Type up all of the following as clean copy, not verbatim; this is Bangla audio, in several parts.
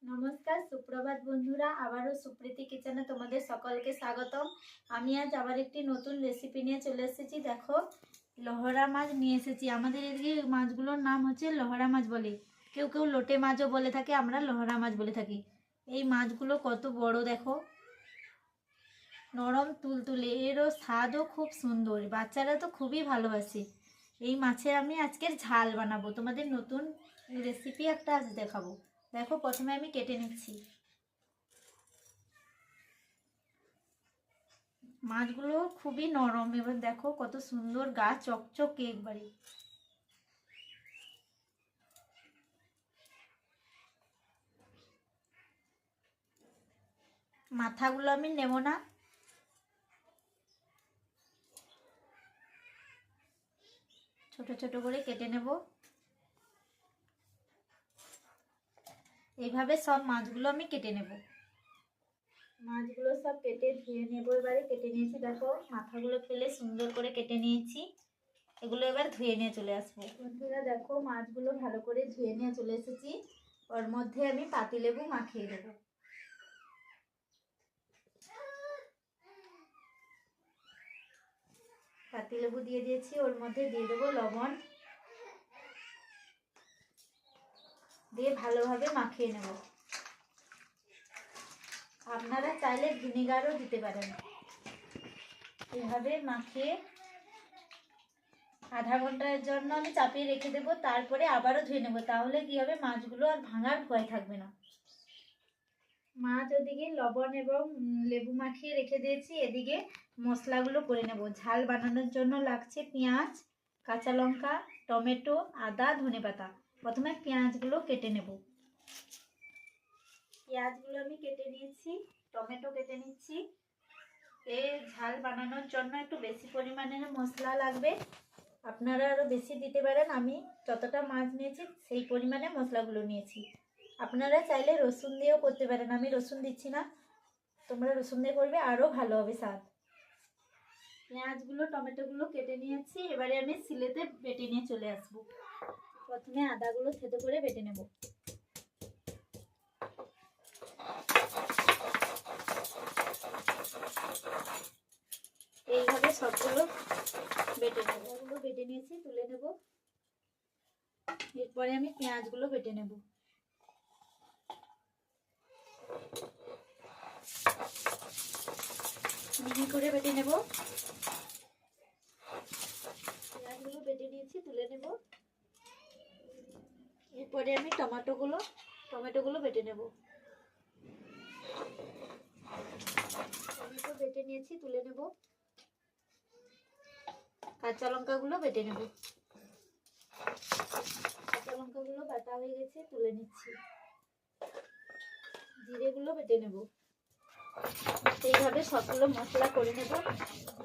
নমস্কার, সুপ্রভাত বন্ধুরা। আবারও সুপ্রীতি কিচেনে তোমাদের সকলকে স্বাগতম। আমি আজ আবার একটি নতুন রেসিপি নিয়ে চলে এসেছি। দেখো, লহরা মাছ নিয়ে এসেছি। আমাদের এদিকে মাছগুলোর নাম হচ্ছে লহরা মাছ বলে, কেউ কেউ লোটে মাছও বলে থাকে, আমরা লহরা মাছ বলে থাকি। এই মাছগুলো কত বড় দেখো, নরম তুলতুলে, এরও স্বাদও খুব সুন্দর, বাচ্চারা তো খুবই ভালোবাসে। এই মাছের আমি আজকের ঝাল বানাবো, তোমাদের নতুন রেসিপি একটা আজ দেখাবো। দেখো, প্রথমে আমি কেটে নিচ্ছি। মাছগুলো খুবই নরম, এবার দেখো কত সুন্দর গা চকচকে একবারে। মাথাগুলো আমি নেব না, ছোট ছোট করে কেটে নেব। এইভাবে সব মাছগুলো আমি কেটে নেব। মাছগুলো সব কেটে ধুয়ে নেব। এবারে কেটে নিয়েছি, দেখো মাথাগুলো ফেলে সুন্দর করে কেটে নিয়েছি। এগুলো এবার ধুয়ে নিয়ে চলে আসবো। বন্ধুরা দেখো, মাছগুলো ভালো করে ধুয়ে নিয়ে চলে এসেছি। ওর মধ্যে আমি পাতিলেবু মাখিয়ে দেব। পাতিলেবু দিয়ে দিয়েছি, ওর মধ্যে দিয়ে দেবো লবণ, দিয়ে ভালোভাবে মাখিয়ে নেব। আপনারা চাইলে ভিনেগারও দিতে পারেন। এইভাবে মাখিয়ে আধা ঘন্টার জন্য আমি চাপিয়ে রেখে দেবো, তারপরে আবারও ধুয়ে নেব। তাহলে কি হবে, মাছগুলো আর ভাঙার ভয় থাকবে না। মাছ ওদিকে লবণ এবং লেবু মাখিয়ে রেখে দিয়েছি। এদিকে মশলাগুলো করে নেব। ঝাল বানানোর জন্য লাগছে পেঁয়াজ, কাঁচা লঙ্কা, টমেটো, আদা, ধনেপাতা। প্রথমে পেঁয়াজগুলো কেটে নেব। পেঁয়াজগুলো আমি কেটে নিয়েছি, টমেটো কেটে নিচ্ছি। এই ঝাল বানানোর জন্য একটু বেশি পরিমাণের মশলা লাগবে, আপনারা আরও বেশি দিতে পারেন। আমি যতটা মাছ নিয়েছি সেই পরিমাণে মশলাগুলো নিয়েছি। আপনারা চাইলে রসুন দিয়েও করতে পারেন, আমি রসুন দিচ্ছি না, তোমরা রসুন দিয়ে করবে, আরও ভালো হবে স্বাদ। পেঁয়াজগুলো টমেটোগুলো কেটে নিয়েছি, এবারে আমি শিলেতে বেটে নিয়ে চলে আসব। প্রথমে আদাগুলো থেতো করে বেটে নেব। এইভাবে সবগুলো বেটে নেব। ওগুলো বেটে নিয়েছি, তুলে নেব। এরপরে আমি পেঁয়াজগুলো বেটে নেব। মিহি করে বেটে নেব। পেঁয়াজগুলো বেটে নিয়েছি, তুলে নেব। এরপরে আমি টমেটোগুলো বেটে নেব। টমেটো বেটে নিয়েছি, তুলে নেব। কাঁচা লঙ্কাগুলো বেটে নেব। কাঁচা লঙ্কাগুলো বাটা হয়ে গেছে, তুলে নিচ্ছি। জিরেগুলো বেটে নেব। এইভাবে সবগুলো মশলা করে নেব।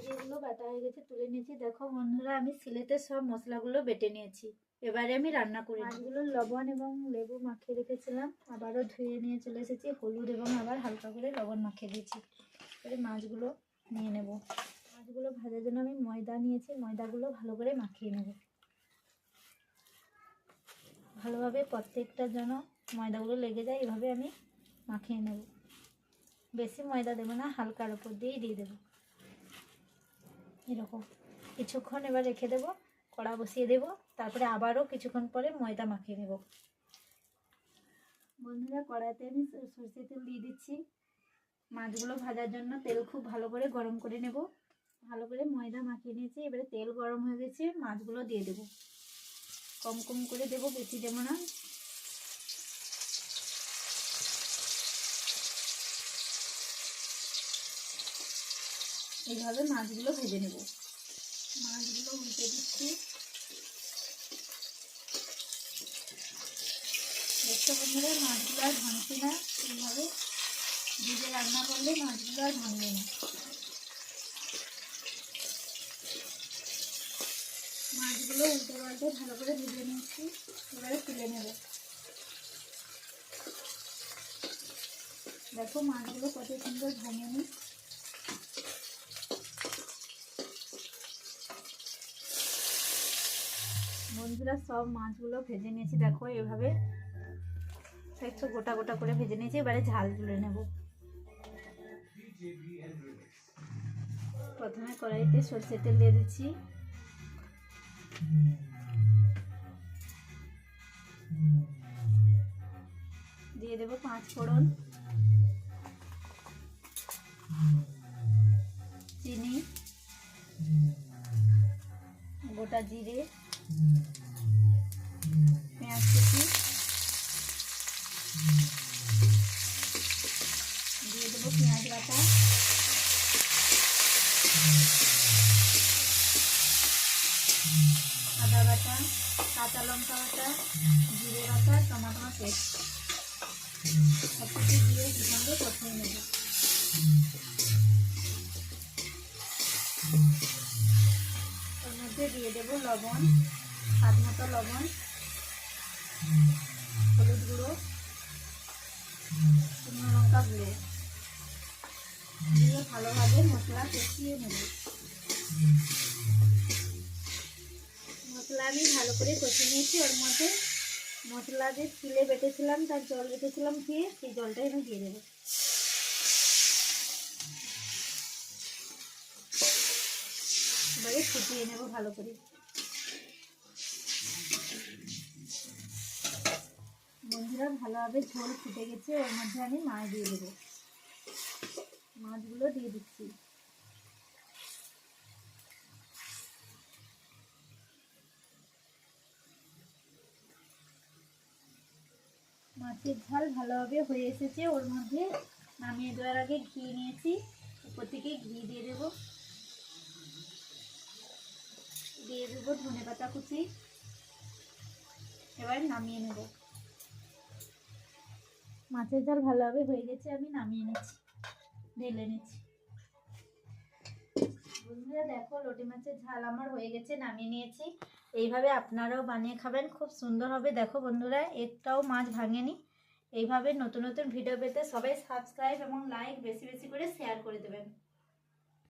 জিরেগুলো বাটা হয়ে গেছে, তুলে নিয়েছি। দেখো বন্ধুরা, আমি সিলেতে সব মশলাগুলো বেটে নিয়েছি। এবারে আমি রান্না করি। মাছগুলো লবণ এবং লেবু মাখিয়ে রেখেছিলাম, আবারও ধুয়ে নিয়ে চলে এসেছি। হলুদ এবং আবার হালকা করে লবণ মাখিয়ে দিয়েছি। এবারে মাছগুলো নিয়ে নেব। মাছগুলো ভাজার জন্য আমি ময়দা নিয়েছি, ময়দাগুলো ভালো করে মাখিয়ে নেব। ভালোভাবে প্রত্যেকটার জন্য ময়দাগুলো লেগে যায়, এভাবে আমি মাখিয়ে নেব। বেশি ময়দা দেবো না, হালকার উপর দিয়েই দিয়ে দেবো। এরকম কিছুক্ষণ এবার রেখে দেবো, কড়া বসিয়ে দেবো, তারপরে আবারও কিছুক্ষণ পরে ময়দা মাখিয়ে নেব। বন্ধুরা, কড়াইতে আমি সরষের তেল দিয়ে দিচ্ছি। মাছগুলো ভাজার জন্য তেল খুব ভালো করে গরম করে নেব। ভালো করে ময়দা মাখিয়ে নিয়েছি, এবারে তেল গরম হয়ে গেছে, মাছগুলো দিয়ে দেবো। কম কম করে দেবো, বেশি দেবো না। এইভাবে মাছগুলো ভেজে নেব। মাছগুলো উল্টে দিচ্ছি। দেখতে বন্ধুরা, মাছগুলো আর ভাঙছি না। এইভাবে ভেজে রান্না করলে মাছগুলো আর ভাঙবে না। মাছগুলো উল্টে পাল্টে ভালো করে ভেজে নিচ্ছি, এবারে তুলে নেব। দেখো মাছগুলো কত সুন্দর ভাঙেনি। বন্ধুরা, সব মাছগুলো ভেজে নিয়েছি। দেখো এভাবে একটু গোটা গোটা করে ভেজে নিয়েছি, এবারে ঝাল তুলে নেব। প্রথমে কড়াইতে সরষের তেল দিয়ে দিচ্ছি, দিয়ে দেবো 5 ফোড়ন, চিনি, গোটা জিরে, পেঁয়াজ কুচি, দিয়ে দেবো পেঁয়াজ বাটা, আদা বাটা, কাঁচা লঙ্কা বাটা, জিরে বাটা, টমেটো পেস্ট সব কিছু দিয়ে সঙ্গে কষিয়ে নেব। ওর মধ্যে দিয়ে দেবো লবণ, স্বাদ মতো লবণ, হলুদ গুঁড়ো, শুকনো লঙ্কা গুঁড়ো দিয়ে ভালোভাবে মশলা কষিয়ে নেব। মশলা আমি ভালো করে কষিয়ে নিয়েছি। ওর মধ্যে মশলা যে ছিলে বেটেছিলাম তার জল রেখেছিলাম দিয়ে সেই জলটাই আমি দিয়ে দেবো। এবারে ফুটিয়ে নেব ভালো করে। বন্ধুরা ভালোভাবে ঝোল ফুটে গেছে, ওর মধ্যে আমি মাছ দিয়ে দেবো। মাছগুলো দিয়ে দিচ্ছি। মাছের ঝাল ভালোভাবে হয়ে এসেছে। ওর মধ্যে নামিয়ে দেওয়ার আগে ঘি নিয়েছি, উপর থেকে ঘি দিয়ে দেব। দিয়ে দেবো ধনেপাতা কুচি। এবার নামিয়ে নেব। মাছের ঝাল ভালোভাবে হয়ে গেছে, আমি নামিয়ে নিচ্ছি, ঢেলে নিচ্ছি। বন্ধুরা দেখো লোটে মাছের ঝাল আমার হয়ে গেছে, নামিয়ে নিয়েছি। এইভাবে আপনারাও বানিয়ে খাবেন, খুব সুন্দর হবে। দেখো বন্ধুরা একটাও মাছ ভাঙেনি। এইভাবে নতুন নতুন ভিডিও পেতে সবাই সাবস্ক্রাইব এবং লাইক বেশি বেশি করে শেয়ার করে দেবেন।